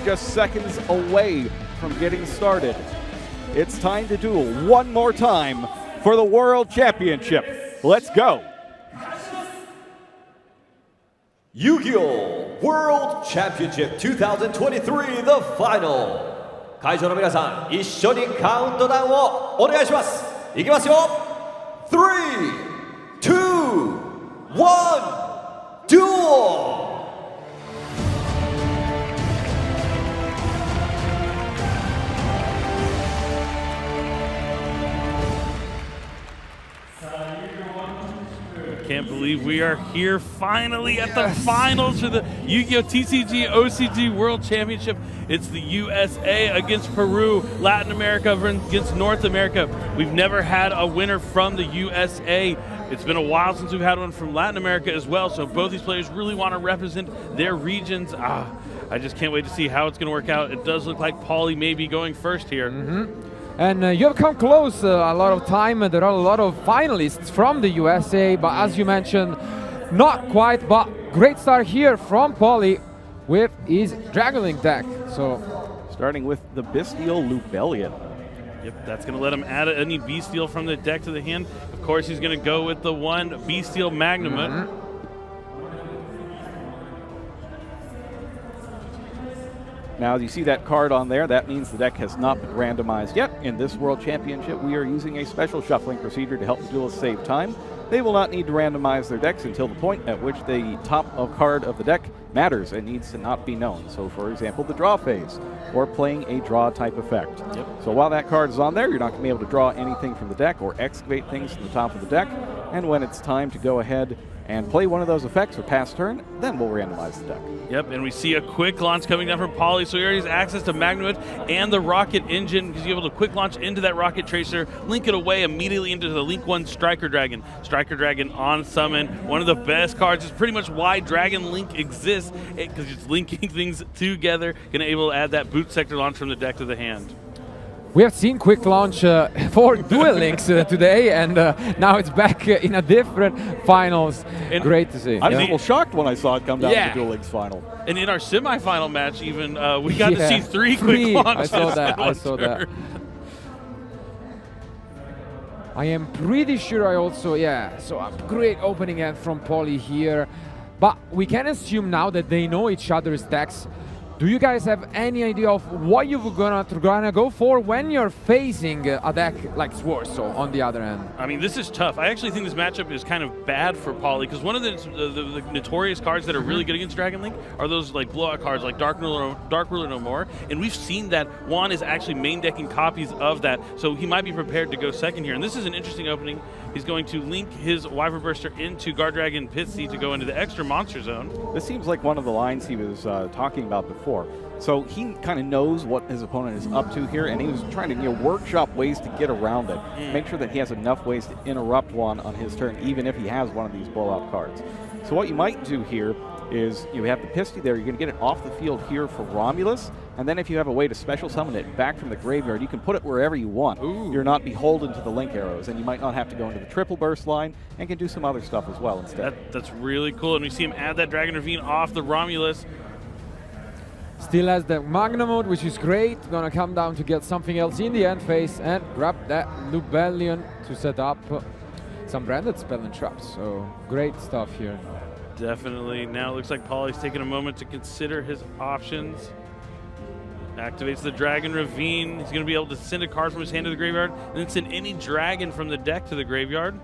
just seconds away from getting started. It's time to duel one more time for the World Championship. Let's go. Yu-Gi-Oh! World Championship 2023 The Final 会場の皆さん一緒にカウントダウンをお願いします。いきますよ。3、2、1、duel! Can't believe we are here finally at the finals for the Yu-Gi-Oh! TCG OCG World Championship. It's the USA against Peru, Latin America against North America. We've never had a winner from the USA. It's been a while since we've had one from Latin America as well, so both these players really want to represent their regions. I just can't wait to see how it's going to work out. It does look like Paulie may be going first here. And you have come close a lot of time. There are a lot of finalists from the USA, but as you mentioned, not quite, but great start here from Paulie with his Dragon Link deck. So, starting with the Bestial Lubellion. Yep, that's going to let him add any Bestial from the deck to the hand. Of course, he's going to go with the one Bestial Magnamut. Now, you see that card on there, that means the deck has not been randomized yet. In this World Championship, we are using a special shuffling procedure to help the duelists save time. They will not need to randomize their decks until the point at which the top of card of the deck matters and needs to not be known. So, for example, the draw phase, or playing a draw type effect. So while that card is on there, you're not going to be able to draw anything from the deck or excavate things from the top of the deck. And when it's time to go ahead and play one of those effects or pass turn, then we'll randomize the deck. Yep, and we see a quick launch coming down from Paulie, so he already has access to Magnamut and the Rocket Engine, because you're able to quick launch into that Rocket Tracer, link it away immediately into the Link 1 Striker Dragon. Striker Dragon on summon, one of the best cards. It's pretty much why Dragon Link exists, because it's linking things together, going to able to add that Boot Sector launch from the deck to the hand. we have seen quick launch for Duel Links today, and now it's back in a different finals. And great to see. I was a little shocked when I saw it come down to the Duel Links final. And in our semifinal match, even we got to see three quick launches. I saw that. I am pretty sure I also, so a great opening end from Paulie here. But we can assume now that they know each other's decks. Do you guys have any idea of what you're gonna go for when you're facing a deck like Swordsoul on the other end? I mean, this is tough. I actually think this matchup is kind of bad for Paulie, because one of the notorious cards that are really good against Dragon Link are those like blowout cards like Dark Ruler No More, and we've seen that Juan is actually main decking copies of that, so he might be prepared to go second here. And this is an interesting opening. He's going to link his Wyvern Burster into Guard Dragon Pitsy to go into the extra monster zone. This seems like one of the lines he was talking about before. So he kind of knows what his opponent is up to here, and he was trying to workshop ways to get around it. Make sure that he has enough ways to interrupt one on his turn, even if he has one of these blowout cards. So what you might do here is you have the Pisty there, you're going to get it off the field here for Romulus, and then if you have a way to special summon it back from the graveyard, you can put it wherever you want. You're not beholden to the link arrows, and you might not have to go into the triple burst line, and can do some other stuff as well instead. That's really cool, and we see him add that Dragon Ravine off the Romulus. Still has the Magna mode, which is great. Gonna come down to get something else in the end phase and grab that Lubellion to set up some branded spell and traps. So great stuff here. Definitely. Now it looks like Paulie's taking a moment to consider his options. Activates the Dragon Ravine. He's going to be able to send a card from his hand to the graveyard, and then send any dragon from the deck to the graveyard.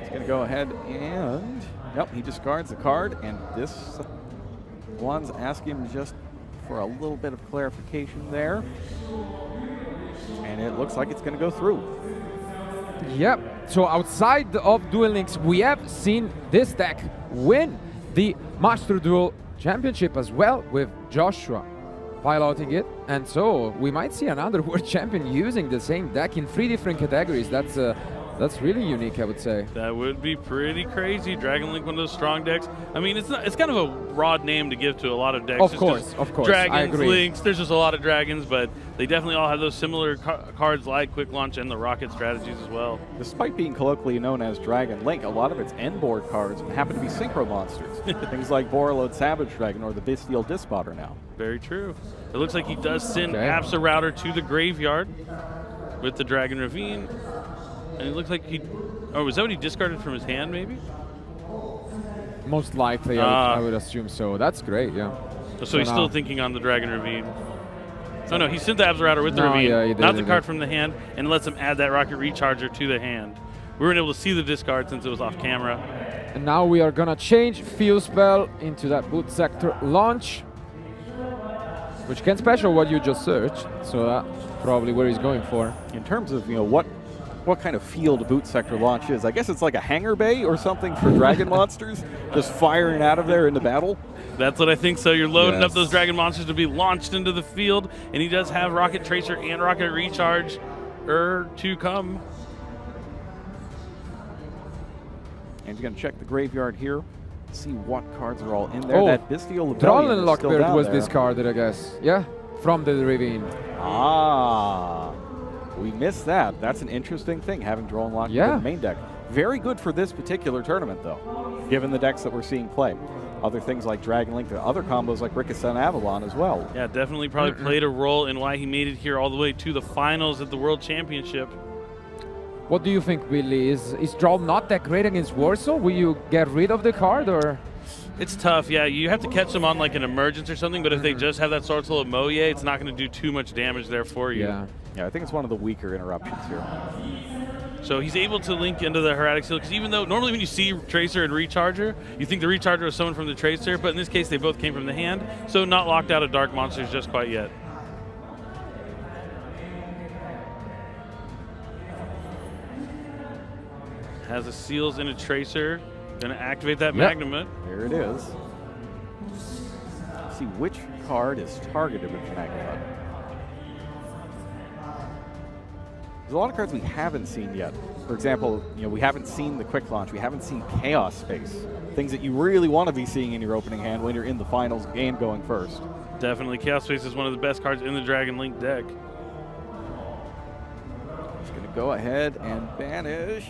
He's going to go ahead and, he discards the card, and this one's asking him just for a little bit of clarification there. And it looks like it's going to go through. Yep, so outside of Duel Links, we have seen this deck win the Master Duel Championship as well, with Joshua piloting it. And so we might see another world champion using the same deck in 3 different categories. That's That's really unique, I would say. That would be pretty crazy. Dragon Link, one of those strong decks. I mean, it's kind of a broad name to give to a lot of decks. Of course. Dragons, I agree. Links, there's just a lot of dragons, but they definitely all have those similar cards like Quick Launch and the Rocket strategies as well. Despite being colloquially known as Dragon Link, a lot of its end board cards happen to be synchro monsters. Things like Borreload Savage Dragon or the Bestial Dispotter now. Very true. It looks like he does send Absa Router to the graveyard with the Dragon Ravine. And it looks like he... Oh, was that what he discarded from his hand, maybe? Most likely, I would assume so. That's great, yeah. So he's still thinking on the Dragon Ravine. Oh, no, he sent the Absa Router with the Ravine, yeah, he did, not the card from the hand, and lets him add that Rocket Recharger to the hand. We weren't able to see the discard since it was off camera. And now we are going to change Fuse Spell into that Boot Sector Launch, which can special what you just searched, so that's probably where he's going for. In terms of, what kind of field Boot Sector Launch is, I guess it's like a hangar bay or something for dragon monsters, just firing out of there into battle. That's what I think. So you're loading up those dragon monsters to be launched into the field, and he does have Rocket Tracer and Rocket Recharge to come. And he's going to check the graveyard here, see what cards are all in there. That Bestial Drollen Rebellion is still down was there. discarded, I guess. Yeah, from the Ravine. We missed that. That's an interesting thing, having Drone Lock in the main deck. Very good for this particular tournament, though, given the decks that we're seeing play. Other things like Dragon Link, the other combos like Ricochet and Avalon as well. Yeah, definitely probably played a role in why he made it here all the way to the finals at the World Championship. What do you think, Billy? Is Droll not that great against Swordsoul? Will you get rid of the card, or...? It's tough, yeah. You have to catch them on like an emergence or something, but if they just have that Swordsoul of Moye, it's not going to do too much damage there for you. Yeah, I think it's one of the weaker interruptions here. So he's able to link into the Hermetic Seal, because even though normally when you see Tracer and Recharger, you think the Recharger was someone from the Tracer, but in this case they both came from the hand, so not locked out of Dark Monsters just quite yet. Has the Seals and a Tracer. Going to activate that Magnamut. There it is. Let's see which card is targeted with Magnamut. There's a lot of cards we haven't seen yet. For example, we haven't seen the Quick Launch. We haven't seen Chaos Space. Things that you really want to be seeing in your opening hand when you're in the finals and going first. Definitely. Chaos Space is one of the best cards in the Dragon Link deck. He's going to go ahead and banish.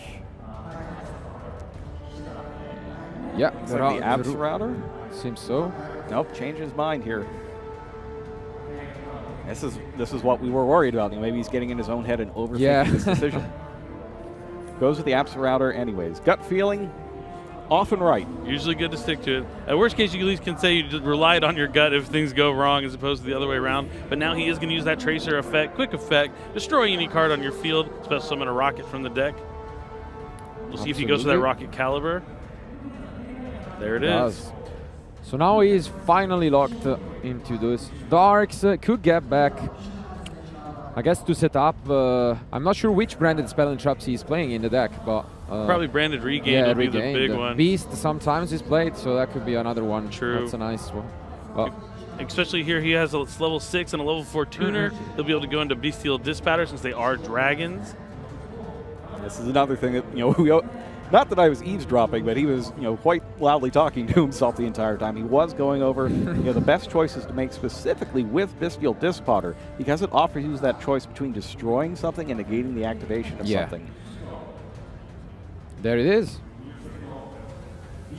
Yeah, the Absa Router? Seems so. Nope, changed his mind here. This is what we were worried about. Maybe he's getting in his own head and overthinking this decision. Goes with the Absa Router anyways. Gut feeling, often right. Usually good to stick to it. At worst case, you at least can say you just relied on your gut if things go wrong as opposed to the other way around. But now he is going to use that Tracer effect, quick effect, destroy any card on your field, special summon a Rocket from the deck. We'll see if he goes for that Rocket Caliber. There it is. So now he is finally locked into those darks. Could get back, I guess, to set up. I'm not sure which branded spell and traps he's playing in the deck, but probably branded Regain will be the big one. Beast sometimes is played, so that could be another one. True. That's a nice one. Well, especially here, he has a level 6 and a level 4 tuner. He'll be able to go into Bestial Dispatter since they are dragons. This is another thing that not that I was eavesdropping, but he was, quite loudly talking to himself the entire time. He was going over, the best choices to make specifically with Bestial Dispotter, because it offers you that choice between destroying something and negating the activation of something. There it is.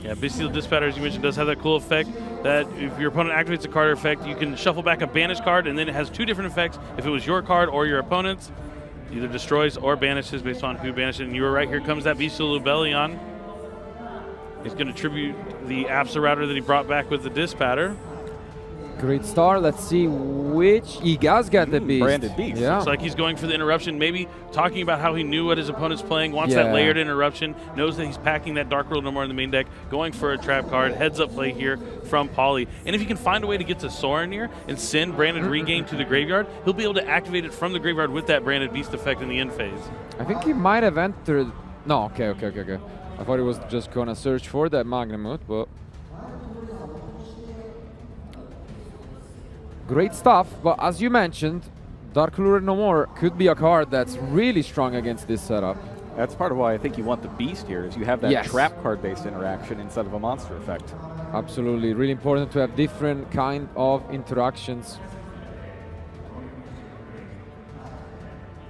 Yeah, Bestial Dispatter, as you mentioned, does have that cool effect that if your opponent activates a card or effect, you can shuffle back a banished card, and then it has two different effects if it was your card or your opponent's. Either destroys or banishes based on who banished it. And you were right, here comes that Bestial Rebellion. He's going to tribute the Absa Router that he brought back with the Dispatter. Great start. Let's see which. He does get the Beast. Branded Beast. Yeah. Looks like he's going for the interruption, maybe talking about how he knew what his opponent's playing, wants that layered interruption, knows that he's packing that Dark World no more in the main deck, going for a trap card, heads up play here from Pauly. And if he can find a way to get to Sorin here and send Branded Regain to the graveyard, he'll be able to activate it from the graveyard with that Branded Beast effect in the end phase. I think he might have entered. No, okay. I thought he was just going to search for that Magnamut, but. Great stuff, but as you mentioned, Dark Lure No More could be a card that's really strong against this setup. That's part of why I think you want the Beast here, is you have that Yes. trap card-based interaction instead of a monster effect. Absolutely, really important to have different kind of interactions.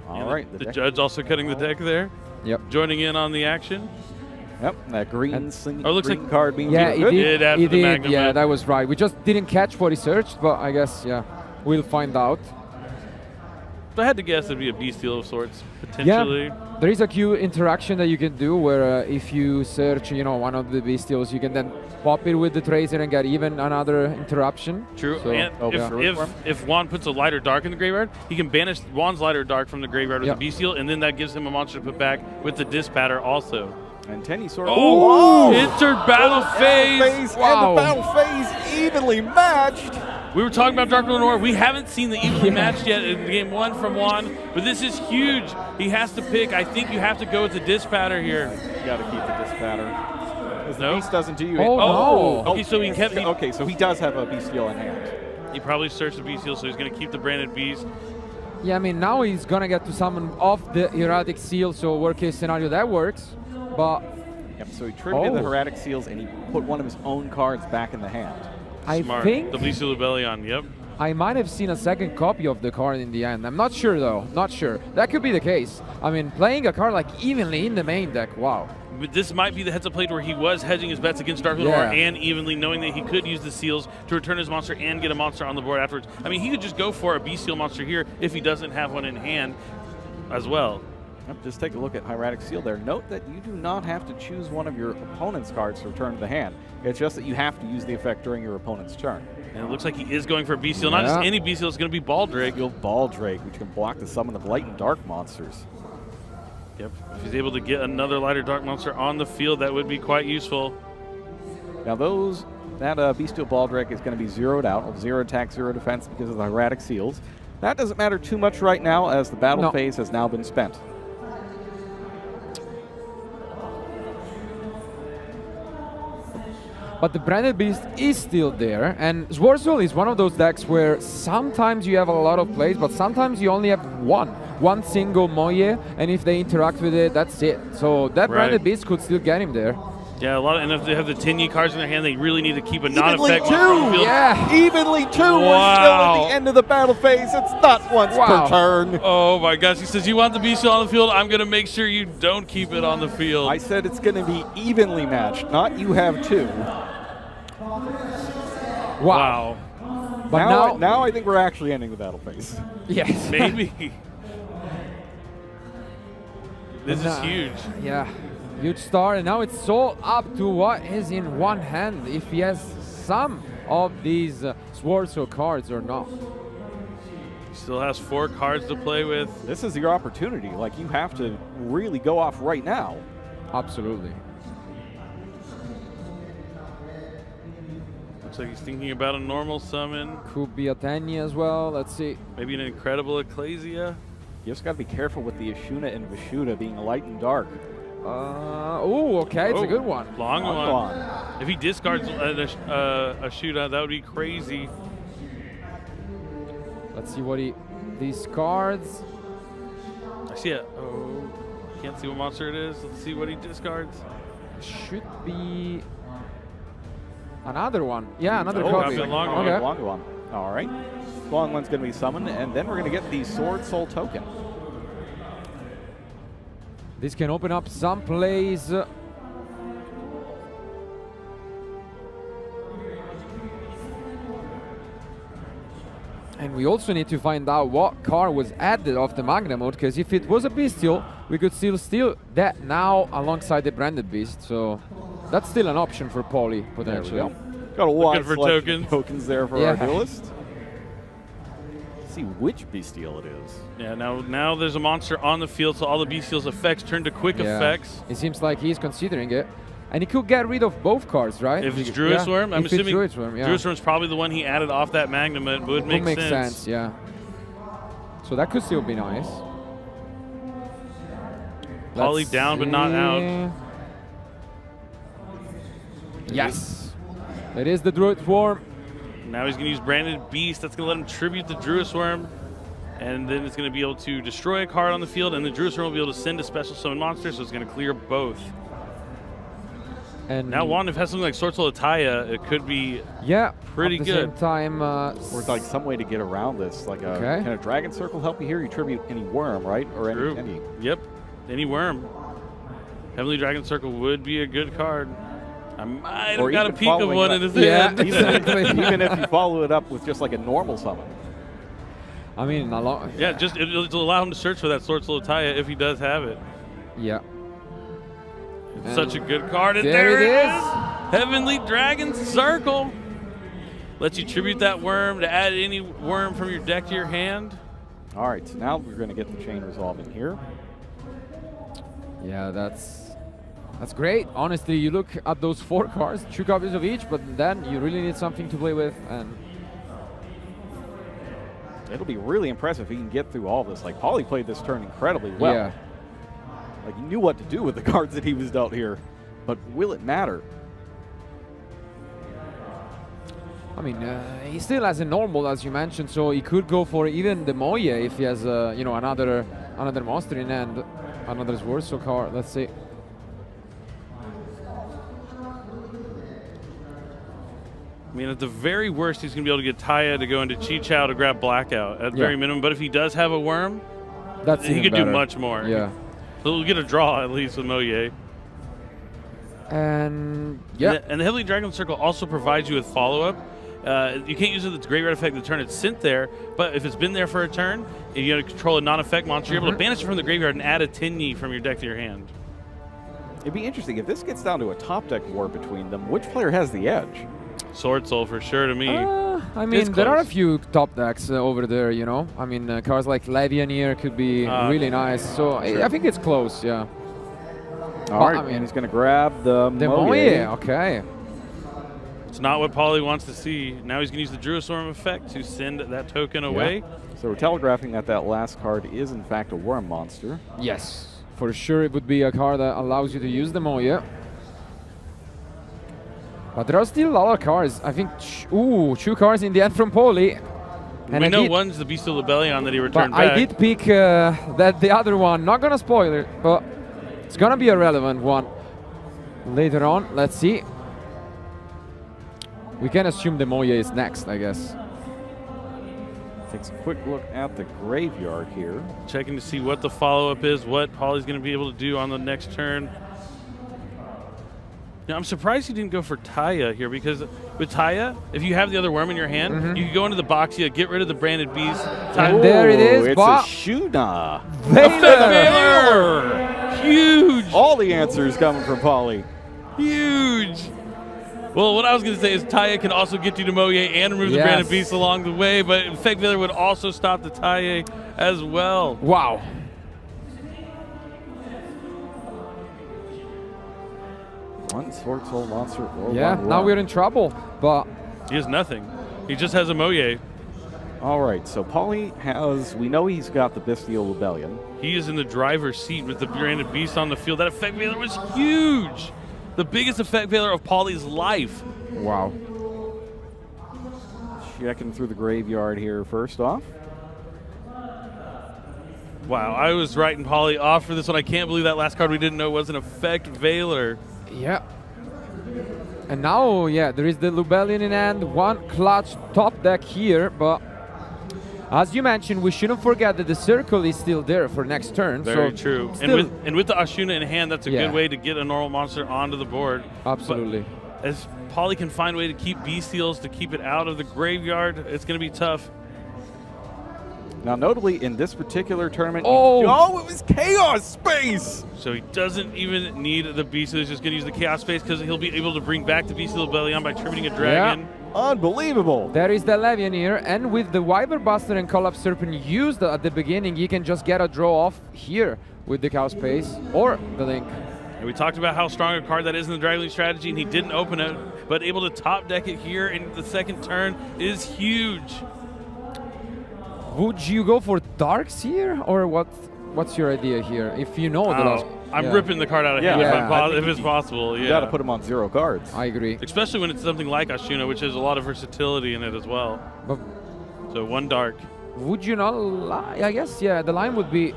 All right. The deck- judge also cutting the deck there, Yep. joining in on the action. Yep, that green, And- looks green like- card being Yeah, good. did after he the did. Magnum Yeah, Man. that was right. We just didn't catch what he searched, but I guess, yeah, we'll find out. If I had to guess, it'd be a bestial of sorts, potentially. Yeah, there is a cute interaction that you can do where if you search, one of the bestials, you can then pop it with the tracer and get even another interruption. True. So, And if Juan puts a light or dark in the graveyard, he can banish Juan's light or dark from the graveyard with Yep. the bestial, and then that gives him a monster to put back with the Dispatter also. And Tenny sort Oh! of. Entered battle phase! Wow. And the battle phase evenly matched. We were talking about Dark Lord. We haven't seen the evenly matched yet in game 1 from Juan, but this is huge. He has to pick. I think you have to go with the Dispatter here. You got to keep the Dispatter. Because the No. Beast doesn't do you. Oh, no. Okay, so he kept. Okay, so he does have a Bestial in hand. He probably searched the bestial, so he's going to keep the branded beast. Yeah, I mean, now he's gonna get to summon off the Erratic Seal, so worst case scenario, that works. But Yep, so he trimmed in the Oh. Hieratic Seals and he put one of his own cards back in the hand. I Smart. think The bestial Lubellion, yep. I might have seen a second copy of the card in the end. I'm not sure, though. Not sure. That could be the case. I mean, playing a card like evenly in the main deck, wow. But this might be the heads up plate where he was hedging his bets against Dark Lord Yeah. and evenly knowing that he could use the seals to return his monster and get a monster on the board afterwards. I mean, he could just go for a bestial monster here if he doesn't have one in hand as well. Yep, just take a look at Hieratic Seal there. Note that you do not have to choose one of your opponent's cards to return to the hand. It's just that you have to use the effect during your opponent's turn. And it looks like he is going for a bestial. Not just Yeah. any bestial, it's going to be Baldrake. Bestial Baldrake, which can block the summon of light and dark monsters. Yep. If he's able to get another light or dark monster on the field, that would be quite useful. Now that Bestial Baldrake is going to be zeroed out, 0 attack, 0 defense because of the Hieratic Seals. That doesn't matter too much right now as the battle No. phase has now been spent. But the Branded Beast is still there, and Swordsoul is one of those decks where sometimes you have a lot of plays, but sometimes you only have one single Moye, and if they interact with it, that's it. So that Right. Branded Beast could still get him there. Yeah, and if they have the 10 cards in their hand, they really need to keep a Evenly non-effect two! monster on the field. Yeah. Evenly 2, we're still Wow. at the end of the battle phase. It's not once Wow. per turn. Oh my gosh, he says, you want the bestial on the field? I'm going to make sure you don't keep it on the field. I said it's going to be evenly matched, not you have 2. Wow. But now I think we're actually ending the battle phase. yes. Maybe. This is huge. Yeah, huge start, and now it's all up to what is in one hand, if he has some of these Swordsoul cards or not. He still has 4 cards to play with. This is your opportunity. Like, you have to really go off right now. Absolutely. Looks like he's thinking about a normal summon, Could be a Tenny as well, let's see. maybe an incredible Ecclesia. You just got to be careful with the Ashuna and Vishuda being light and dark. Oh, okay, it's a good one. Long Long one. one. If he discards a shootout, that would be crazy. Let's see what he discards. I see it. Oh, can't see what monster it is. Let's see what he discards. Should be another one. Yeah, another Oh, copy. got the long one. Okay. Long one. All right. Long one's going to be summoned, and then we're going to get the Sword Soul token. This can open up some plays. And we also need to find out what card was added off the Magna mode, because if it was a Bestial, we could still steal that now alongside the Branded Beast. So that's still an option for Poly, There we potentially. go. Got a wide for selection of tokens. tokens there for Yeah. our duelist. Let's see which Bestial it is. Yeah, now there's a monster on the field, so all the bestial's effects turn to quick Yeah. effects. It seems like he's considering it. And he could get rid of both cards, right? If it's Yeah, Druid Swarm, I'm if it's assuming Druid Swarm, yeah. Druid Swarm's probably the one he added off that Magnum. It would make sense. Yeah. So that could still be nice. Poly Let's down, but not out. see. Yes. It is the Druid Swarm. Now he's going to use Branded Beast. That's going to let him tribute the Druid Swarm. And then it's going to be able to destroy a card on the field, and the Jerusalem will be able to send a special summon monster, so it's going to clear both. And Now, Juan, if it has something like Swordsoul Ataya, it could be pretty at the good. Same time, Or like some way to get around this, like a kind of Dragon Circle help you here. You tribute any worm, right? Or any. Yep, any worm. Heavenly Dragon Circle would be a good card. I might have got a peek of one in his hand. Even if you follow it up with just like a normal summon. I mean, Yeah, just it'll allow him to search for that Swordsoul Ataya if he does have it. Yeah. It's such a good card. And there it is. Heavenly Dragon Circle. Lets you tribute that worm to add any worm from your deck to your hand. All right, so now we're going to get the chain resolving here. Yeah, that's great. Honestly, you look at those 4 cards, 2 copies of each, but then you really need something to play with, and it'll be really impressive if he can get through all this. Like, Paulie played this turn incredibly well. Yeah. Like, he knew what to do with the cards that he was dealt here, but will it matter? I mean, he still has a normal, as you mentioned, so he could go for even the Moye if he has, you know, another monster in hand, another Swordsoul card. Let's see. I mean, at the very worst, he's going to be able to get Taya to go into Chi Chow to grab Blackout at very minimum. But if he does have a worm, he could do much more. Yeah. So he'll get a draw at least with Moye. And And the Heavenly Dragon Circle also provides you with follow-up. You can't use it as a graveyard effect the turn it's sent there, but if it's been there for a turn, and you got to control a non-effect monster, you're able to banish it from the graveyard and add a Tenyi from your deck to your hand. It'd be interesting if this gets down to a top deck war between them. Which player has the edge? Swordsoul for sure to me. I mean, there are a few top decks over there, you know. I mean, cards like Levianeer could be really nice. So I think it's close, yeah. All right, I mean, he's going to grab the Moye. Okay. It's not what Paulie wants to see. Now he's going to use the Jerusalem effect to send that token away. So we're telegraphing that that last card is, in fact, a worm monster. Yes. For sure, it would be a card that allows you to use the Moye. But there are still a lot of cards. I think, 2 cards in the end from Paulie. And we know one's the Beast of Lebellion that he returned back. I did pick that the other one. Not going to spoil it, but it's going to be a relevant one later on. Let's see. We can assume the Moye is next, I guess. Takes a quick look at the graveyard here. Checking to see what the follow-up is, what Paulie's going to be able to do on the next turn. Now, I'm surprised he didn't go for Taya here, because with Taya, if you have the other worm in your hand, you can go into the Boxia, get rid of the branded beast. And there it is. It's a Shuna. Veiler! Huge! All the answers coming from Paulie. Huge! Well, what I was going to say is Taya can also get you to Moye and remove the branded beast along the way, but Effect Veiler would also stop the Taya as well. Wow. One Swordsoul monster. Now we're in trouble, but he has nothing. He just has a Moye. All right, so Paulie has, we know he's got the Bestial Rebellion. He is in the driver's seat with the branded beast on the field. That Effect Veiler was huge. The biggest Effect Veiler of Paulie's life. Wow. Checking through the graveyard here first off. Wow, I was writing Paulie off for this one. I can't believe that last card we didn't know was an Effect Veiler. Yeah. And now, there is the Lubellion in hand. One clutch top deck here, but as you mentioned, we shouldn't forget that the circle is still there for next turn. Very true. And with the Ashuna in hand, that's a good way to get a normal monster onto the board. Absolutely. But as Paulie can find a way to keep Bestials, to keep it out of the graveyard, it's going to be tough. Now, notably, in this particular tournament, it was Chaos Space! So he doesn't even need the Beast. He's just going to use the Chaos Space because he'll be able to bring back the Beast of Lebellion by tributing a dragon. Yeah. Unbelievable! There is the Levianeer, and with the Wyver Buster and Collapse Serpent used at the beginning, you can just get a draw off here with the Chaos Space or the Link. And we talked about how strong a card that is in the Dragon Link strategy, and he didn't open it, but able to top deck it here in the second turn is huge. Would you go for Darks here, or what's your idea here? If you know the last... I'm ripping the card out of hand if it's possible. You got to put him on 0 cards. I agree. Especially when it's something like Ashuna, which has a lot of versatility in it as well. But so 1 dark. Would you not lie? I guess, yeah, the line would be,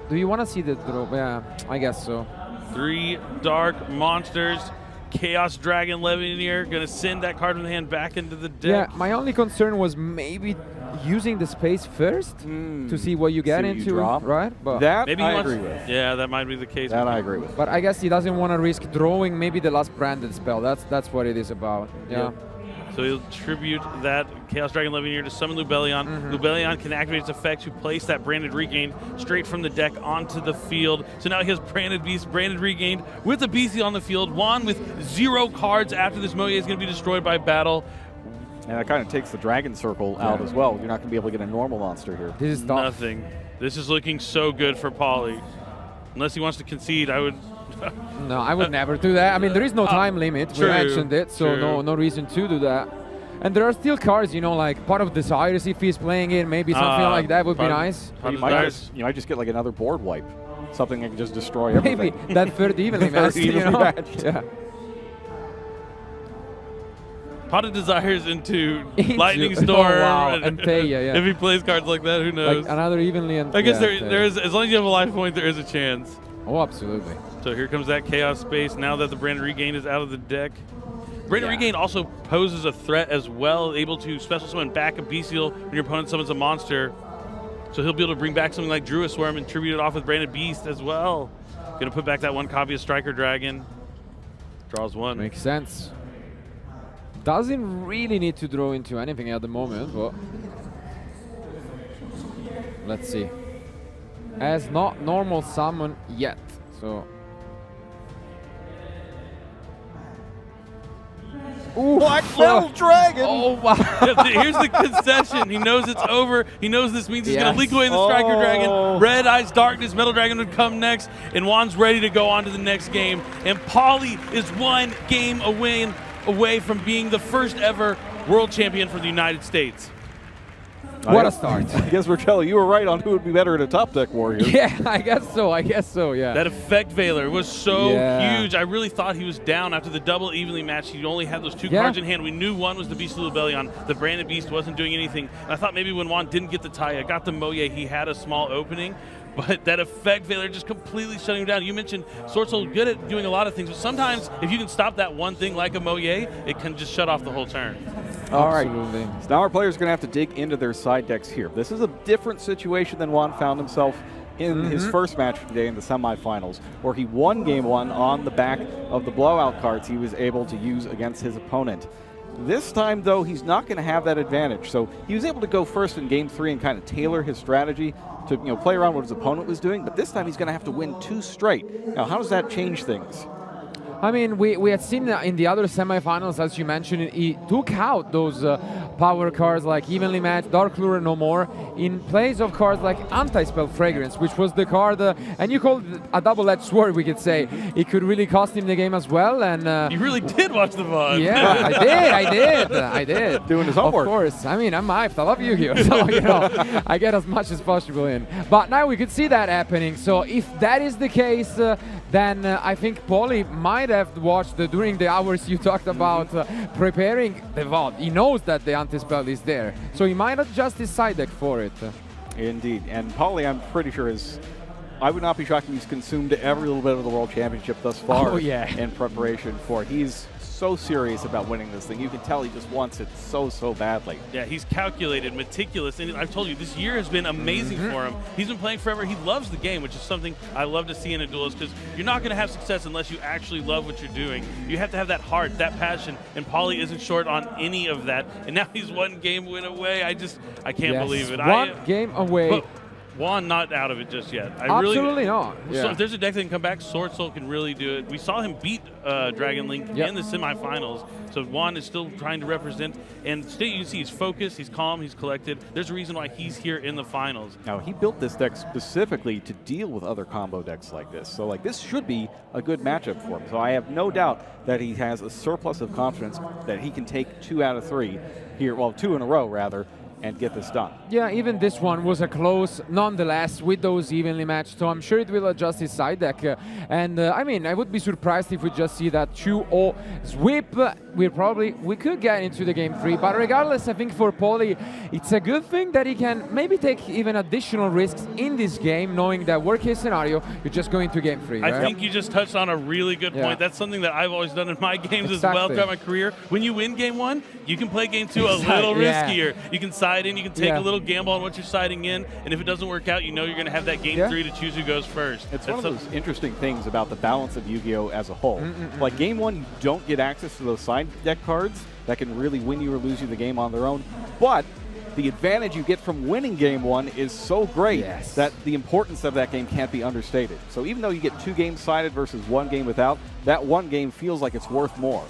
do you want to see the draw? Yeah, I guess so. 3 dark monsters. Chaos Dragon Levineer gonna send that card from the hand back into the deck. Yeah, my only concern was maybe using the space first to see what you get See what you into, draw. right? But That Maybe I he wants, agree with. Yeah, that might be the case. That I agree with. but I guess he doesn't want to risk drawing maybe the last branded spell. That's what it is about. Yeah. So he'll tribute that Chaos Dragon Levineer to summon Lubellion. Lubellion can activate its effect to place that Branded Regained straight from the deck onto the field. So now he has Branded Beast, Branded Regained with the BC on the field. Juan with 0 cards after this Moye is going to be destroyed by battle. And that kind of takes the Dragon Circle out as well. You're not going to be able to get a normal monster here. This is tough. Nothing. This is looking so good for Pauly. Unless he wants to concede, I would... No, I would never do that. I mean, there is no time limit. True, We mentioned it, so true. no reason to do that. And there are still cards, you know, like Pot of Desires if he's playing it. Maybe something like that would be nice. You might just get like another board wipe. Something that can just destroy everything. Maybe that third evenly match, you Evenly know? matched. Yeah. Pot of Desires into Lightning Storm. Oh, wow. And Taya, yeah. If he plays cards like that, who knows? Like another evenly and I guess yeah, there is, as long as you have a life point, there is a chance. Oh, absolutely. So here comes that Chaos Space now that the Branded Regain is out of the deck. Branded Regain also poses a threat as well, able to special summon back a Bestial when your opponent summons a monster. So he'll be able to bring back something like Druid Swarm and tribute it off with Branded Beast as well. Gonna put back that 1 copy of Striker Dragon. Draws 1. Makes sense. Doesn't really need to draw into anything at the moment, but let's see. As not normal summon yet, so. Ooh, Black Metal Dragon! Oh wow! Here's the concession. He knows it's over. He knows this means he's going Yes. to leak away the Striker Dragon. Red Eyes Darkness, Metal Dragon would come next, and Juan's ready to go on to the next game. And Pauly is 1 game away from being the first ever world champion for the United States. What a start! I guess, Rogello, you were right on who would be better at a top deck war here. Yeah, I guess so. Yeah. That effect Veiler was so Yeah. huge. I really thought he was down after the double evenly match. He only had those 2 Yeah. cards in hand. We knew one was the Beast of Lubellion. The Branded Beast wasn't doing anything. And I thought maybe when Juan didn't get the Taya, got the Moye, he had a small opening. But that effect Veiler just completely shutting him down. You mentioned Swordsoul good at doing a lot of things, but sometimes if you can stop that one thing like a Moye, it can just shut off the whole turn. All right. Absolutely. So now our players are going to have to dig into their side decks here. This is a different situation than Juan found himself in his first match today in the semifinals, where he won game 1 on the back of the blowout cards he was able to use against his opponent. This time, though, he's not going to have that advantage. So he was able to go first in game 3 and kind of tailor his strategy to play around what his opponent was doing. But this time he's going to have to win 2 straight. Now, how does that change things? I mean, we had seen in the other semifinals, as you mentioned, he took out those power cards like Evenly Matched, Dark Lure No More, in place of cards like Anti-Spell Fragrance, which was the card, and you called it a double-edged sword, we could say. It could really cost him the game as well. And You really did watch the VOD. yeah, I did. Doing his homework. Of course. I mean, I'm hyped. I love you here. So, I get as much as possible in. But now we could see that happening. So if that is the case, then I think Pauly might have watched during the hours you talked about preparing the VOD. He knows that the anti-spell is there. So he might adjust his side deck for it. Indeed. And Pauly, I'm pretty sure, I would not be shocked if he's consumed every little bit of the World Championship thus far. Oh, yeah. In preparation for it. He's so serious about winning this thing. You can tell he just wants it so badly. Yeah, he's calculated, meticulous, and I've told you, this year has been amazing for him. He's been playing forever. He loves the game, which is something I love to see in a duelist, because you're not going to have success unless you actually love what you're doing. You have to have that heart, that passion, and Pauly isn't short on any of that. And now he's 1 game win away. I can't believe it. 1 game away. But Juan not out of it just yet. Absolutely not. So Yeah. if there's a deck that can come back, Swordsoul can really do it. We saw him beat Dragon Link in the semifinals. So Juan is still trying to represent. And you can see he's focused, he's calm, he's collected. There's a reason why he's here in the finals. Now, he built this deck specifically to deal with other combo decks like this. So, this should be a good matchup for him. So I have no doubt that he has a surplus of confidence that he can take 2 out of 3 here, well, 2 in a row, rather, and get this done. Yeah, even this one was a close, nonetheless, with those evenly matched. So I'm sure it will adjust his side deck. I mean, I would be surprised if we just see that 2-0 sweep. We could get into the game 3. But regardless, I think for Paulie, it's a good thing that he can maybe take even additional risks in this game, knowing that worst case scenario, you're just going to game 3. I think you just touched on a really good point. That's something that I've always done in my games as well throughout my career. When you win game 1, you can play game 2 a little riskier. You can side in, you can take a little gamble on what you're siding in, and if it doesn't work out, you know you're going to have that game 3 to choose who goes first. It's one of those interesting things about the balance of Yu-Gi-Oh! As a whole. Like game 1, you don't get access to those side deck cards that can really win you or lose you the game on their own, but the advantage you get from winning game 1 is so great that the importance of that game can't be understated. So even though you get 2 games sided versus 1 game without, that 1 game feels like it's worth more.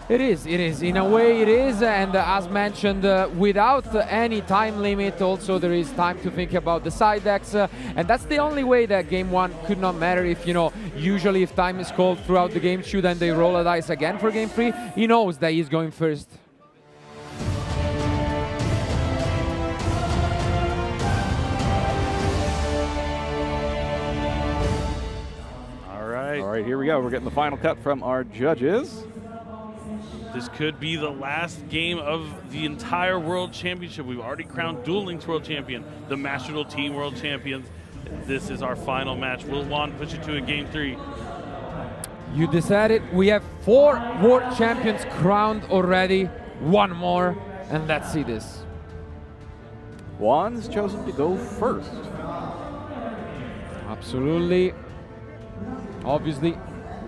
It is. In a way it is, and as mentioned, without any time limit, also there is time to think about the side decks, and that's the only way that game 1 could not matter. If, you know, usually if time is called throughout the game 2, then they roll a dice again for game 3, he knows that he's going first. All right, here we go. We're getting the final cut from our judges. This could be the last game of the entire World Championship. We've already crowned Duel Links World Champion, the Master Duel Team World Champions. This is our final match. Will Juan push it to a game 3? You decided. We have 4 World Champions crowned already. 1 more, and let's see this. Juan's chosen to go first. Absolutely. Obviously,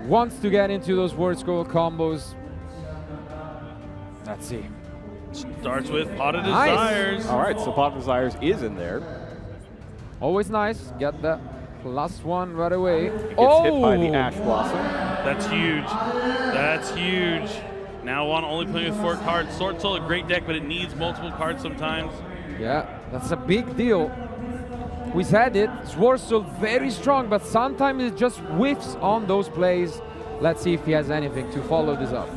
wants to get into those World Goal combos. Let's see. Starts with Pot of Desires. All right, so Pot of Desires is in there. Always nice. Get that +1 right away. It gets hit by the Ash Blossom. That's huge. That's huge. Now Juan only playing with 4 cards. Swordsoul, a great deck, but it needs multiple cards sometimes. Yeah, that's a big deal. We said it. Swordsoul very strong, but sometimes it just whiffs on those plays. Let's see if he has anything to follow this up.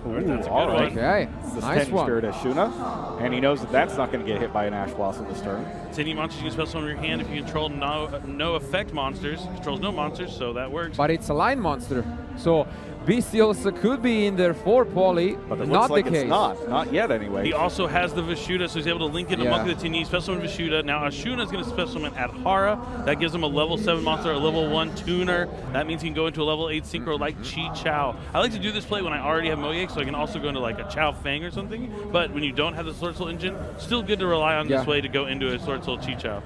That's a all good right. one. Okay, This nice one. Spirit Ashuna, and he knows that that's not going to get hit by an Ash Blossom this turn. It's any monsters you can special summon in your hand if you control no effect monsters. Controls no monsters, so that works. But it's a line monster, so Bestials could be in there for Paulie, But it not looks like the case. it's not yet anyway. He also has the Vishuda, so he's able to link into Monkey the Tini, special summon Vishuda. Now Ashuna is going to special summon Adhara. That gives him a level 7 monster, a level 1 tuner. That means he can go into a level 8 synchro like Chi Chao. I like to do this play when I already have Moyek, so I can also go into like a Chao Fang or something. But when you don't have the Swordsoul engine, still good to rely on this way to go into a Swordsoul Chi Chao.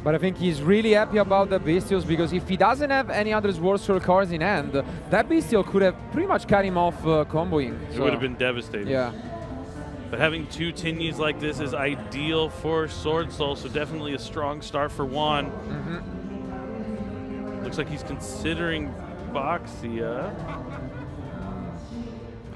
But I think he's really happy about the Bestials, because if he doesn't have any other Swordsoul cards in hand, that Bestial could have pretty much cut him off comboing. It would have been devastating. Yeah. But having 2 Tinyis like this is ideal for Swordsoul, so definitely a strong start for Juan. Looks like he's considering Boxia.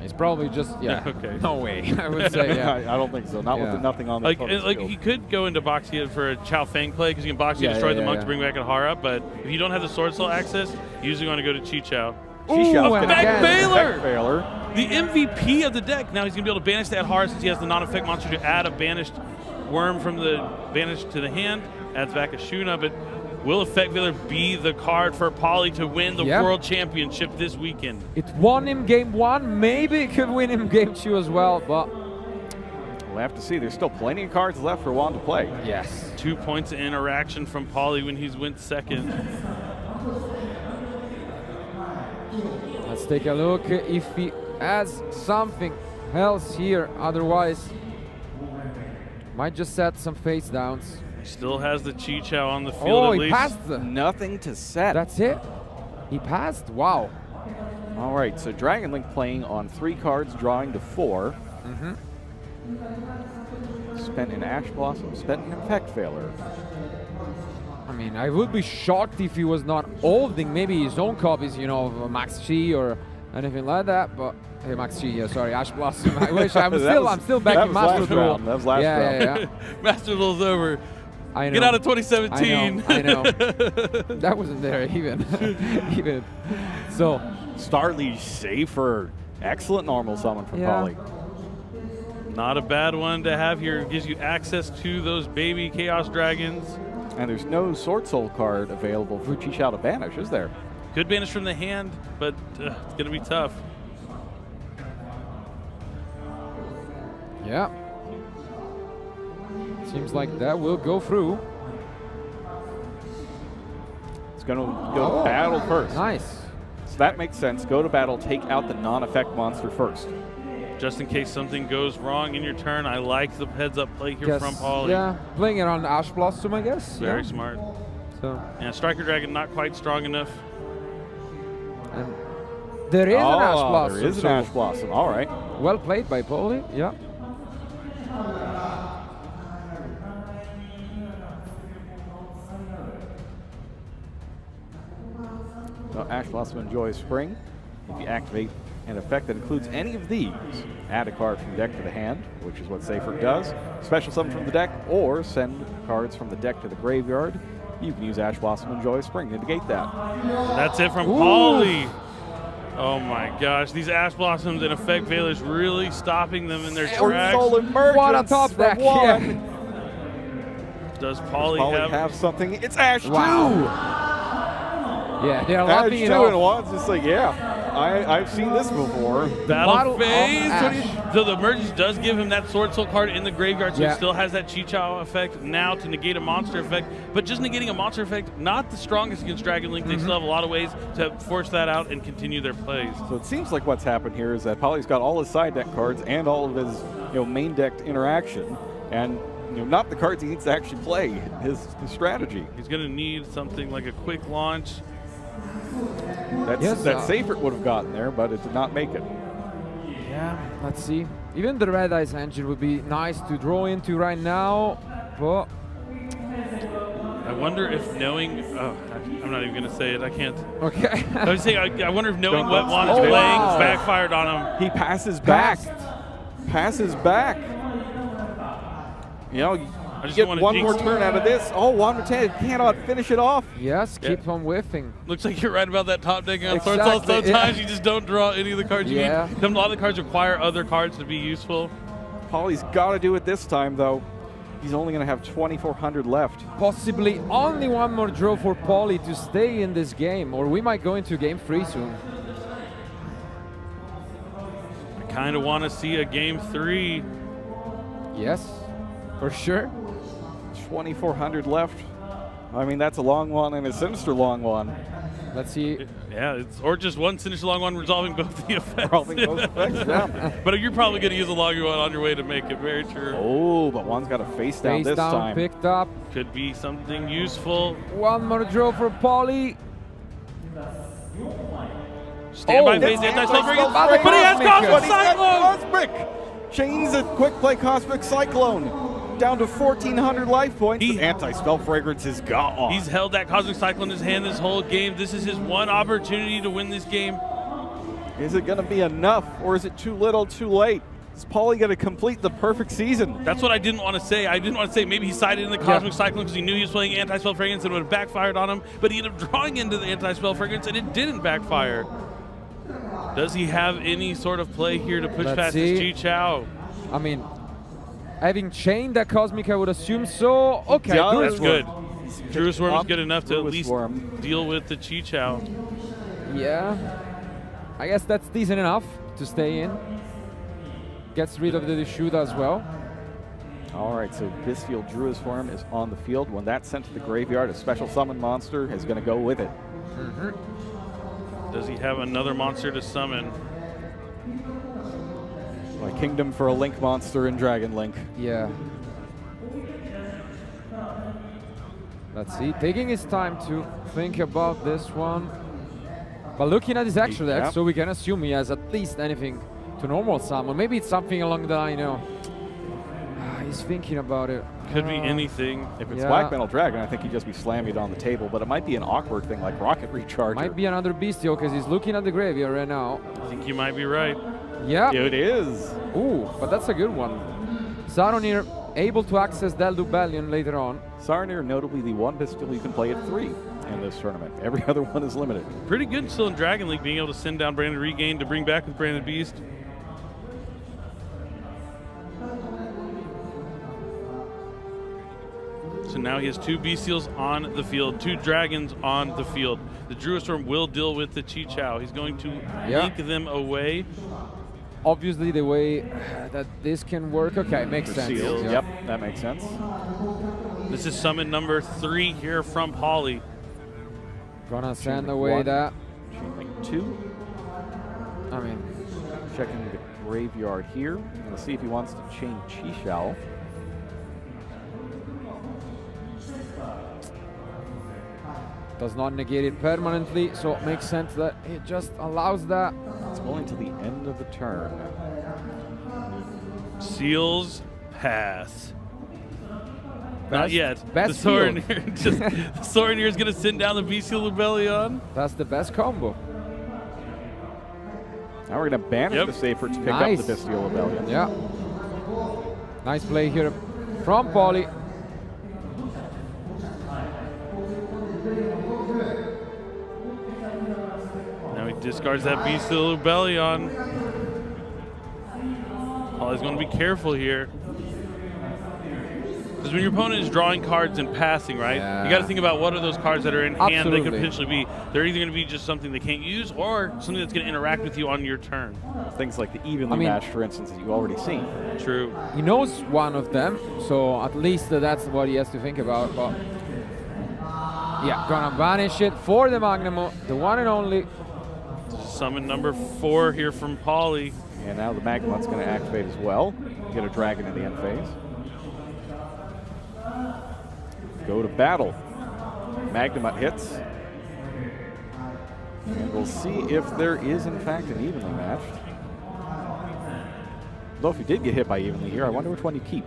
He's probably just, Okay. no way, I would say, I don't think so. Not with nothing on the like he could go into Boxia for a Chao Fang play, because you can Boxia destroy the monk to bring back Adhara, but if you don't have the Swordsoul access, you usually want to go to Chi Chao. Failure. The MVP of the deck. Now he's going to be able to banish the Adhara since he has the non-effect monster to add a banished worm from the banish to the hand. Adds back a Shuna, but will Effect Veiler be the card for Paulie to win the World Championship this weekend? It won him game 1, maybe it could win him game 2 as well, but we'll have to see. There's still plenty of cards left for Juan to play. Yes. 2 points of interaction from Paulie when he's went second. Let's take a look if he has something else here. Otherwise, might just set some face downs. Still has the Chi Chao on the field Oh, at he least. passed. Nothing to set. That's it. He passed. Wow. All right, so Dragon Link playing on 3 cards, drawing to 4. Spent an Ash Blossom, spent an Effect Failure. I mean, I would be shocked if he was not holding maybe his own copies, you know, of Max Chi or anything like that. But hey, Max Chi, yeah, sorry, Ash Blossom. I wish I'm still back in Master Duel. That was last round. Yeah. Master Duel's over. I know. Get out of 2017. I know. That wasn't there even. So, Starliege safe for excellent normal summon from Paulie. Not a bad one to have here. It gives you access to those baby Chaos Dragons. And there's no Swordsoul card available for Chichao to banish, is there? Could banish from the hand, but it's going to be tough. Yeah. Seems like that will go through. It's going to go to battle first. Nice. So that makes sense. Go to battle, take out the non-effect monster first. Just in case something goes wrong in your turn, I like the heads-up play here from Paulie. Yeah, playing it on Ash Blossom, I guess. Very smart. So. Yeah, Striker Dragon not quite strong enough. And there is an Ash Blossom. There is an Ash Blossom. All right. Well played by Paulie. Yeah. So Ash Blossom enjoys Spring. If you activate an effect that includes any of these, add a card from the deck to the hand, which is what Safer does. Special summon from the deck, or send cards from the deck to the graveyard. You can use Ash Blossom Enjoy Spring to negate that. That's it from Paulie. Oh my gosh, these Ash Blossoms and Effect Veilers really stopping them in their tracks. What a top deck! Yeah. Does Paulie have something? It's Ash 2! Yeah, they're Ash laughing 2 it and off. one's just like, yeah, I've seen this before. Battle phase. Ash. So the emergence does give him that Sword Soul card in the graveyard, so Yeah. he still has that Chichao effect now to negate a monster effect. But just negating a monster effect, not the strongest against Dragon Link. They still have a lot of ways to force that out and continue their plays. So it seems like what's happened here is that Polly's got all his side deck cards and all of his main decked interaction, and not the cards he needs to actually play, his strategy. He's going to need something like a quick launch. That Safer would have gotten there, but it did not make it. Yeah, let's see. Even the Red Eyes engine would be nice to draw into right now, but I wonder if knowing... Oh, I'm not even going to say it. I can't. okay. I was saying, I wonder if knowing what Juan is Oh, playing wow. backfired on him. He passes back. Passes back. You just get don't wanna one jinx more turn out of this. Oh, Juan Martinez cannot finish it off. Yes, keep on whiffing. Looks like you're right about that top decking on Sword Exactly, Soul. Sometimes yeah. you just don't draw any of the cards you Yeah. need. A lot of the cards require other cards to be useful. Polly's got to do it this time, though. He's only going to have 2,400 left. Possibly only one more draw for Paulie to stay in this game, or we might go into game 3 soon. I kind of want to see a game 3. Yes, for sure. 2,400 left. I mean, that's a long one and a sinister long one. Let's see. Yeah, or just one sinister long one resolving both the effects. Probably both effects, yeah. But you're probably going to use a longer one on your way to make it. Very true. Oh, but one's got a face down Face this down time. picked up. Could be something useful. One more draw for Paulie. Standby Oh, phase it's anti-spell anti-spell but he has Cosmic. Cosmic But he's got Cyclone! Cosmic! Chains a quick play Cosmic Cyclone. Down to 1,400 life points. He- Anti-spell fragrance is gone. He's held that Cosmic Cyclone in his hand this whole game. This is his one opportunity to win this game. Is it going to be enough, or is it too little, too late? Is Paulie going to complete the perfect season? That's what I didn't want to say. I didn't want to say maybe he sided in the Cosmic Cyclone because he knew he was playing Anti-Spell Fragrance and it would have backfired on him, but he ended up drawing into the Anti-Spell Fragrance and it didn't backfire. Does he have any sort of play here to push Let's past see. his Chichao? I mean, having chained that Cosmic, I would assume so. Okay, Yeah, That's good. Druid Swarm is Up good enough to at Druid least Swarm. deal with the Chichao. Yeah. I guess that's decent enough to stay in. Gets rid of the Dishuda as well. All right, so Bestial Druid's Form is on the field. When that's sent to the graveyard, a special summon monster is going to go with it. Does he have another monster to summon? A kingdom for a Link monster in Dragon Link. Yeah. Let's see. Taking his time to think about this one. But looking at his extra deck, Yeah. so we can assume he has at least anything to normal summon. Maybe it's something along the line, he's thinking about it. Could be anything. If it's Yeah. Black Metal Dragon, I think he'd just be slamming it on the table, but it might be an awkward thing like Rocket Recharger. Might be another Bestial because he's looking at the graveyard right now. I think you might be right. Yeah. It is. Ooh, but that's a good one. Saronir able to access that Lubellion later on. Saronir, notably the one Bestial you can play at 3 in this tournament. Every other one is limited. Pretty good still in Dragon League, being able to send down Branded Regain to bring back with Branded Beast. now he has 2 Bestials on the field, 2 Dragons on the field. The Druistorm will deal with the Chi-Chao. He's going to link them away. Obviously, the way that this can work, okay, makes For sense. seals. Yeah. Yep, that makes sense. This is summon number 3 here from Pauly. Gonna send Chain away link that. 1, chain link 2. I mean, Checking the graveyard here. Let's see if he wants to chain Chi-Chao. does not negate it permanently, so it makes sense that it just allows that. It's only to the end of the turn. Seals pass. Not yet. Best the Sorinir just the Sorinir is going to send down the Bestial Rebellion. That's the best combo. Now we're going to banish the Safer to pick Nice. up the Bestial Rebellion. Yeah. Nice play here from Pauly. Now he discards that Bestial Rebellion. Pauly's going to be careful here. Because when your opponent is drawing cards and passing, right? Yeah. You got to think about what are those cards that are in hand that could Absolutely. potentially be. They're either going to be just something they can't use or something that's going to interact with you on your turn. Things like the evenly matched, for instance, that you've already seen. True. He knows one of them, so at least that's what he has to think about. But yeah, gonna banish it for the Magnamo, the one and only. Summon number 4 here from Pauly. And now the Magnemut's going to activate as well. Get a dragon in the end phase. Go to battle. Magnemut hits. And we'll see if there is, in fact, an evenly matched. Though if you did get hit by evenly here, I wonder which one you keep.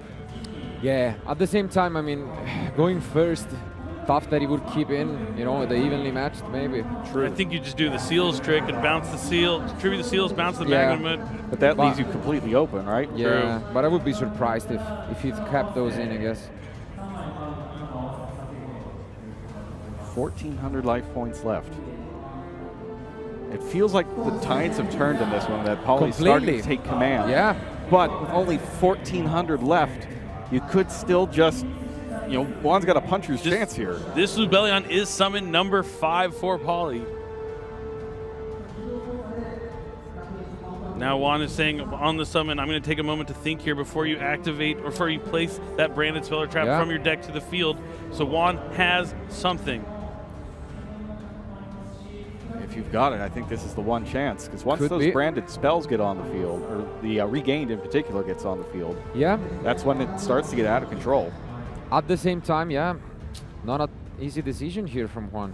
Yeah, at the same time, I mean, going first, tough that he would keep in, you know, the evenly matched, maybe. I think you just do the seals trick and bounce the seal, tribute the seals, bounce the Magnamut. But that leaves you completely open, right? Yeah, but I would be surprised if he'd kept those in, I guess. 1,400 life points left. It feels like the tides have turned in this one, that Pauly's starting to take command. Yeah. But with only 1,400 left, you could still just, you know, Juan's got a puncher's chance here. This Rebellion is summon number 5 for Pauly. Now Juan is saying on the summon, I'm going to take a moment to think here before you activate or before you place that branded spell or trap from your deck to the field. So Juan has something. If you've got it, I think this is the one chance. Because once those branded spells get on the field, or the Regained in particular gets on the field, that's when it starts to get out of control. At the same time, yeah, not an easy decision here from Juan.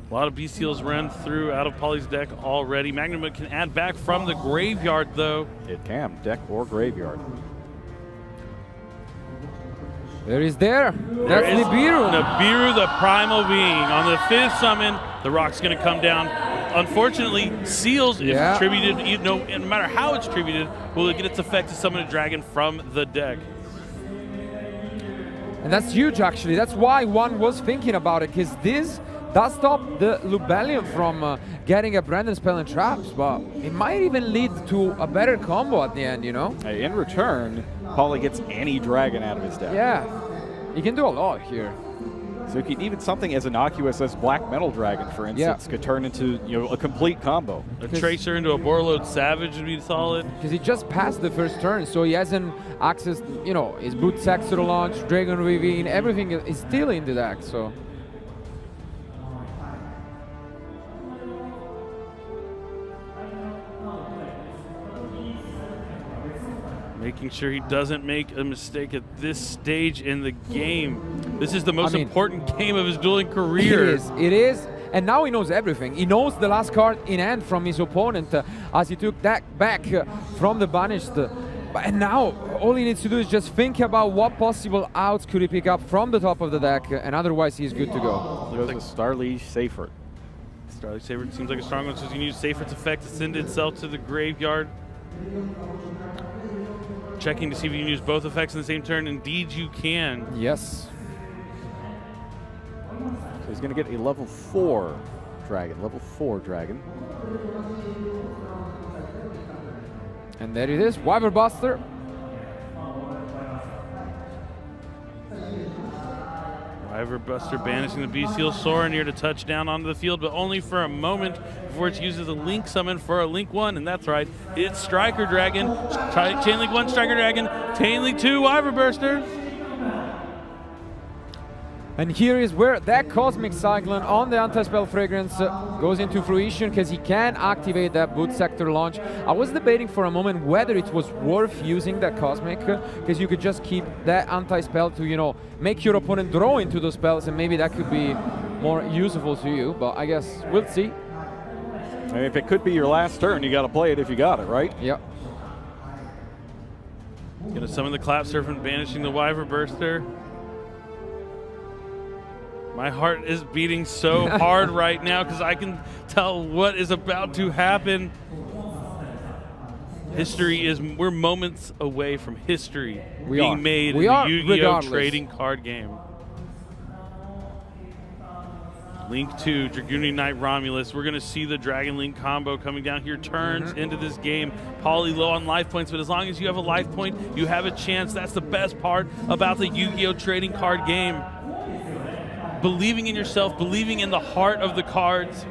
A lot of Bestials ran through out of Pauly's deck already. Magnamut can add back from the graveyard, though. It can, deck or graveyard. There is that's Nibiru. Nibiru, the primal being. On the 5th summon, the rock's going to come down. Unfortunately, seals, if tributed, you know, no matter how it's tributed, will get its effect to summon a dragon from the deck. And that's huge, actually. That's why Juan was thinking about it, because this does stop the Rebellion from getting a branded spell and traps, but it might even lead to a better combo at the end, you know? In return, Pauly gets any dragon out of his deck. Yeah, he can do a lot here. So even something as innocuous as Black Metal Dragon, for instance, could turn into, you know, a complete combo. A Tracer into a Borreload Savage would be solid. Because he just passed the first turn, so he hasn't accessed, you know, his boot sacks to the launch, Dragon Ravine, everything is still in the deck, so. Making sure he doesn't make a mistake at this stage in the game. This is the most important game of his dueling career. It is. And now he knows everything. He knows the last card in hand from his opponent as he took that back from the banished. And now all he needs to do is just think about what possible outs could he pick up from the top of the deck, and otherwise he's good to go. Goes with Starliege Safer. Starliege Safer seems like a strong one, so you can use Safer's effect to send itself to the graveyard. Checking to see if you can use both effects in the same turn. Indeed, you can. Yes. So he's going to get a level 4 dragon. Level 4 dragon. And there it is, Wyvern Buster. Wyver Buster banishing the Bestial Soar near to touch down onto the field, but only for a moment before it uses a Link summon for a Link 1, and that's right, it's Striker Dragon. Chain Link 1, Striker Dragon, Chain Link 2, Wyver Burster. And here is where that Cosmic Cyclone on the Anti-Spell Fragrance goes into fruition, because he can activate that Boot Sector launch. I was debating for a moment whether it was worth using that Cosmic, because you could just keep that Anti-Spell to, you know, make your opponent draw into those spells, and maybe that could be more useful to you, but I guess we'll see. And if it could be your last turn, you got to play it if you got it, right? Yep. Gonna summon the Clap Serpent, banishing the Wyver Burster. My heart is beating so hard right now because I can tell what is about to happen. We're moments away from history being made in the Yu-Gi-Oh! Trading card game. Link 2, Dragoon Knight Romulus. We're going to see the Dragon Link combo coming down here. Turns into this game. Pauly low on life points, but as long as you have a life point, you have a chance. That's the best part about the Yu-Gi-Oh! Trading card game. Believing in yourself, believing in the heart of the cards.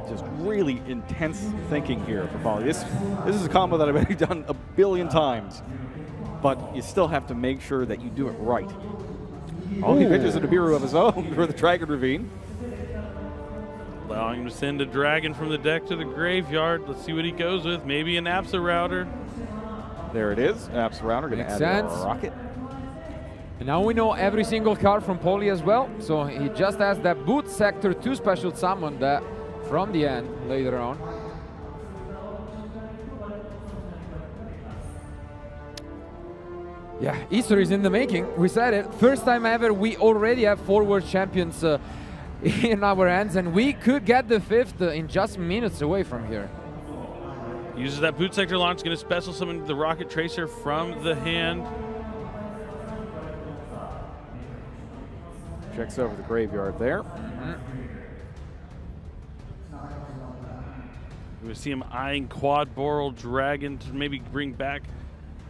Just really intense thinking here for Pauly. This is a combo that I've already done a billion times, but you still have to make sure that you do it right. Oh, he pitches a Nibiru of his own for the Dragon Ravine. Allowing him to send a dragon from the deck to the graveyard. Let's see what he goes with. Maybe an Apsa Router. There it is. Apps Router going to add a rocket. And now we know every single card from Pauly as well. So he just has that Boot Sector 2 special summon that from the end later on. Yeah, Easter is in the making. We said it. First time ever, we already have 4 World Champions in our hands, and we could get the 5th in just minutes away from here. Uses that Boot Sector launch, going to special summon the Rocket Tracer from the hand. Checks over the graveyard there. We see him eyeing Quad Boral Dragon to maybe bring back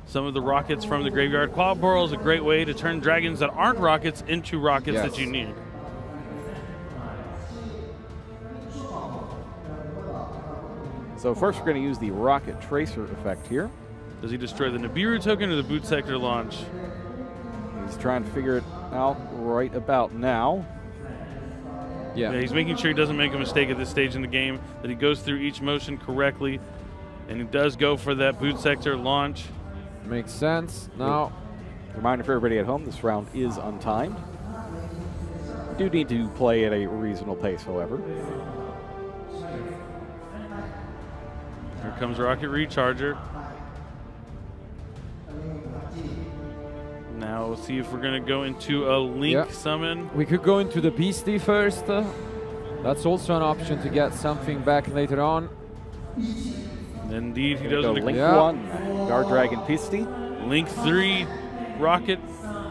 some of the rockets from the graveyard. Quad Boral is a great way to turn dragons that aren't rockets into rockets that you need. So first we're going to use the Rocket Tracer effect here. Does he destroy the Nibiru token or the Boot Sector launch? He's trying to figure it out right about now. Yeah, he's making sure he doesn't make a mistake at this stage in the game, that he goes through each motion correctly, and he does go for that Boot Sector launch. Makes sense. Now, reminder for everybody at home, this round is untimed. You do need to play at a reasonable pace, however. Here comes Rocket Recharger. Now we'll see if we're going to go into a Link summon. We could go into the Beastie first. That's also an option to get something back later on. Indeed, he does. Link 1, Guard Dragon Beastie. Link 3, Rocket.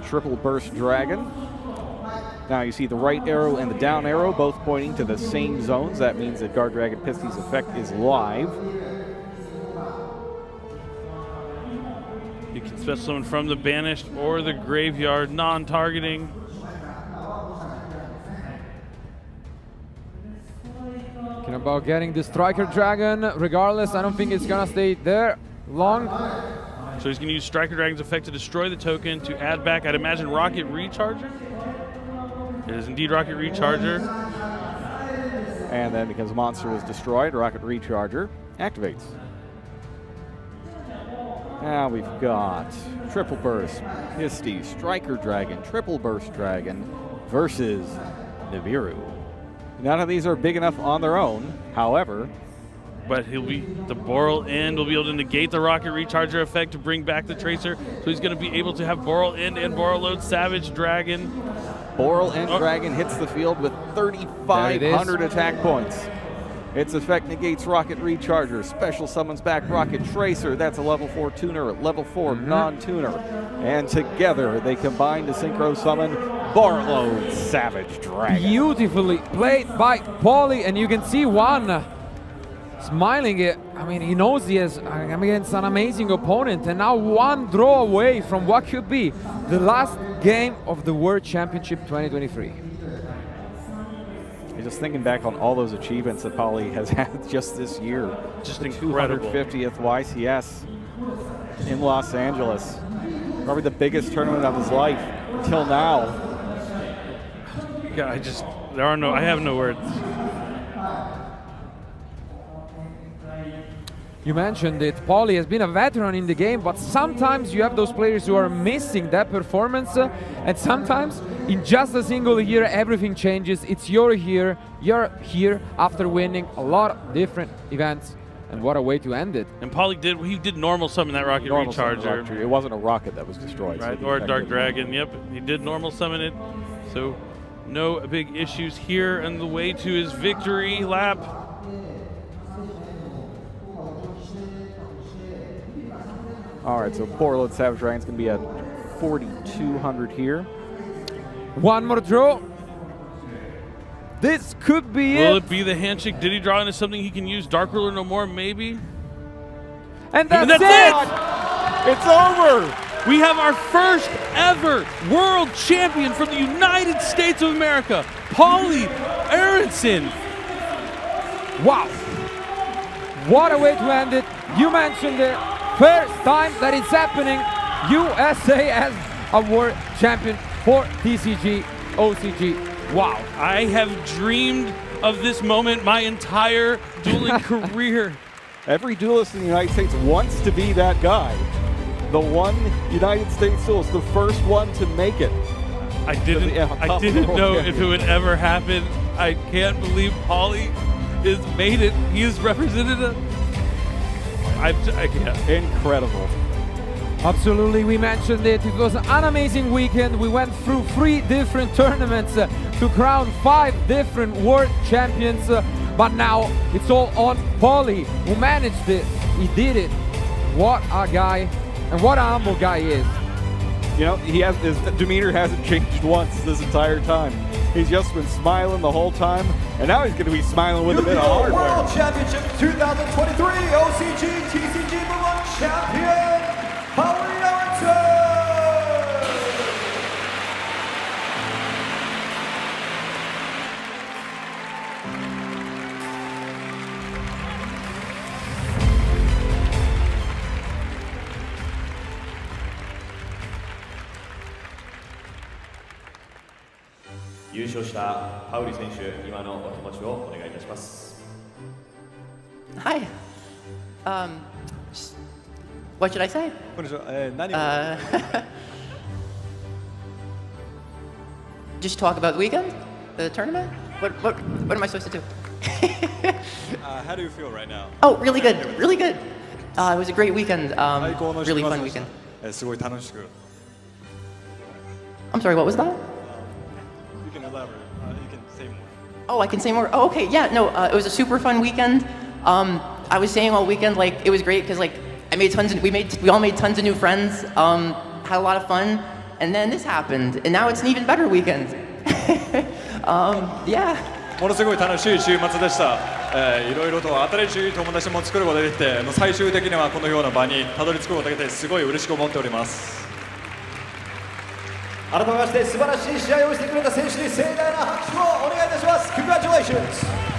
Triple Burst Dragon. Now you see the right arrow and the down arrow both pointing to the same zones. That means that Guard Dragon Beastie's effect is live. You can special summon from the banished or the graveyard, non-targeting. Thinking about getting the Striker Dragon. Regardless, I don't think it's gonna stay there long. So he's gonna use Striker Dragon's effect to destroy the token to add back, I'd imagine, Rocket Recharger? It is indeed Rocket Recharger. And then because the monster was destroyed, Rocket Recharger activates. Now we've got Triple Burst, Misty, Striker Dragon, Triple Burst Dragon versus Nibiru. None of these are big enough on their own, however. But the Boral End will be able to negate the Rocket Recharger effect to bring back the Tracer. So he's going to be able to have Boral End and Boral Load Savage Dragon. Boral End Dragon hits the field with 3,500 attack points. Its effect negates Rocket Recharger, special summons back Rocket Tracer, that's a level 4 tuner, level 4 non-tuner. And together they combine to synchro summon Boral Savage Dragon. Beautifully played by Pauly, and you can see one smiling. I mean, he knows he is against an amazing opponent, and now one draw away from what could be the last game of the World Championship 2023. Just thinking back on all those achievements that Pauly has had just this year. Just the incredible. 250th YCS in Los Angeles. Probably the biggest tournament of his life until now. Yeah, I have no words. You mentioned it, Pauly has been a veteran in the game, but sometimes you have those players who are missing that performance, and sometimes in just a single year everything changes. It's you're here after winning a lot of different events, and what a way to end it. And Pauly did normal summon that rocket Normal recharger. summon rocket. It wasn't a rocket that was destroyed. Right, so or a Dark Dragon, yep. He did normal summon it. So no big issues here on the way to his victory lap. All right, so poor Lord Savage Dragon's going to be at 4,200 here. One more draw. This could be Will it be the handshake? Did he draw into something he can use? Dark Ruler no more, maybe? And that's it! It's over! We have our first ever world champion from the United States of America, Pauly Aronson. Wow. What a way to end it. You mentioned it. First time that it's happening. USA as a world champion for TCG, OCG. Wow. I have dreamed of this moment my entire dueling career. Every duelist in the United States wants to be that guy. The one United States duelist, the first one to make it. I didn't know if it would ever happen. I can't believe Pauly has made it. He has represented a... I can't. Incredible. Absolutely, we mentioned it. It was an amazing weekend. We went through 3 different tournaments to crown 5 different world champions. But now it's all on Pauly, who managed it. He did it. What a guy, and what a humble guy he is. You know, his demeanor hasn't changed once this entire time. He's just been smiling the whole time, and now he's going to be smiling with a bit of hardware. World Championship 2023 OCG TCG World Champion, Pauly Aronson! 優勝したパウリ選手、今のお気持ちをお願いいたします。Hi. What should I say? こんにちは。何を Just talk about the weekend, the tournament. What am I supposed to do? How do you feel right now? Oh, really good, really good. It was a great weekend. Really fun weekend. すごい楽しく。 I'm sorry, what was that? You can elaborate. You can say more. Oh, I can say more. Oh, okay, yeah, no, it was a super fun weekend. I was saying all weekend, like, it was great because, like, we all made tons of new friends, had a lot of fun, and then this happened, and now it's an even better weekend. Yeah. ものすごい楽しい週末でした。いろいろと新しい友達も作ることができて、最終的にはこのような場にたどり着くことができて、すごい嬉しく思っております。改めまして素晴らしい試合をしてくれた選手に盛大な拍手をお願いいたします。Congratulations!